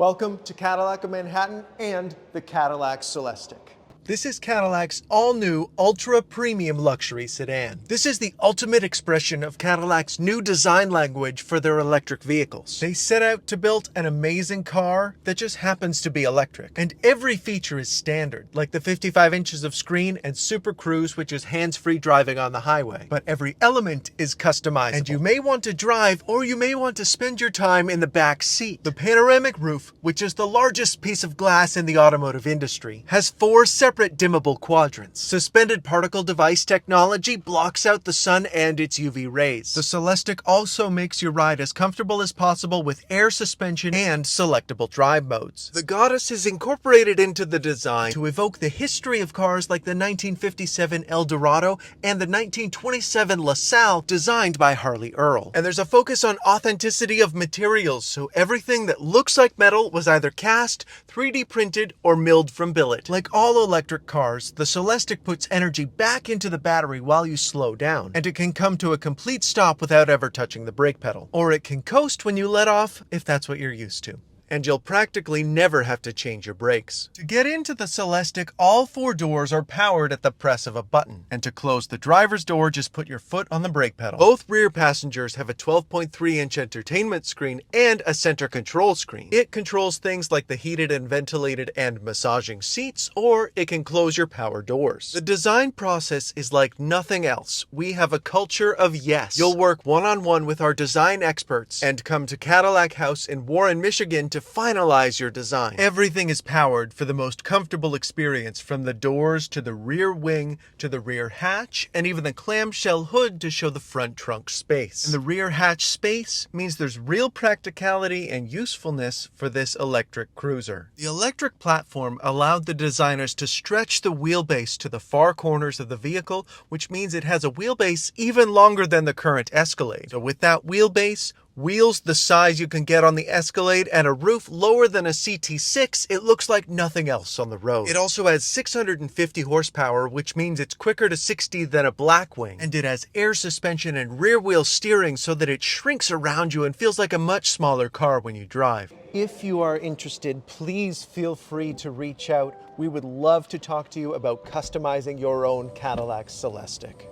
Welcome to Cadillac of Manhattan and the Cadillac Celestiq. This is Cadillac's all-new, ultra-premium luxury sedan. This is the ultimate expression of Cadillac's new design language for their electric vehicles. They set out to build an amazing car that just happens to be electric. And every feature is standard, like the 55 inches of screen and Super Cruise, which is hands-free driving on the highway. But every element is customizable. And you may want to drive, or you may want to spend your time in the back seat. The panoramic roof, which is the largest piece of glass in the automotive industry, has 4 separate dimmable quadrants. Suspended particle device technology blocks out the sun and its UV rays. The Celestiq also makes your ride as comfortable as possible with air suspension and selectable drive modes. The Goddess is incorporated into the design to evoke the history of cars like the 1957 Eldorado and the 1927 LaSalle, designed by Harley Earl. And there's a focus on authenticity of materials, so everything that looks like metal was either cast, 3D printed, or milled from billet. Like all electric cars, the Celestiq puts energy back into the battery while you slow down, and it can come to a complete stop without ever touching the brake pedal. Or it can coast when you let off, if that's what you're used to. And you'll practically never have to change your brakes. To get into the Celestiq, all 4 doors are powered at the press of a button. And to close the driver's door, just put your foot on the brake pedal. Both rear passengers have a 12.3-inch entertainment screen and a center control screen. It controls things like the heated and ventilated and massaging seats, or it can close your power doors. The design process is like nothing else. We have a culture of yes. You'll work one-on-one with our design experts and come to Cadillac House in Warren, Michigan to finalize your design. Everything is powered for the most comfortable experience, from the doors to the rear wing to the rear hatch and even the clamshell hood to show the front trunk space. And the rear hatch space means there's real practicality and usefulness for this electric cruiser. The electric platform allowed the designers to stretch the wheelbase to the far corners of the vehicle, which means it has a wheelbase even longer than the current Escalade. So with that wheelbase, wheels the size you can get on the Escalade, and a roof lower than a CT6, it looks like nothing else on the road. It also has 650 horsepower, which means it's quicker to 60 than a Blackwing. And it has air suspension and rear wheel steering so that it shrinks around you and feels like a much smaller car when you drive. If you are interested, please feel free to reach out. We would love to talk to you about customizing your own Cadillac Celestiq.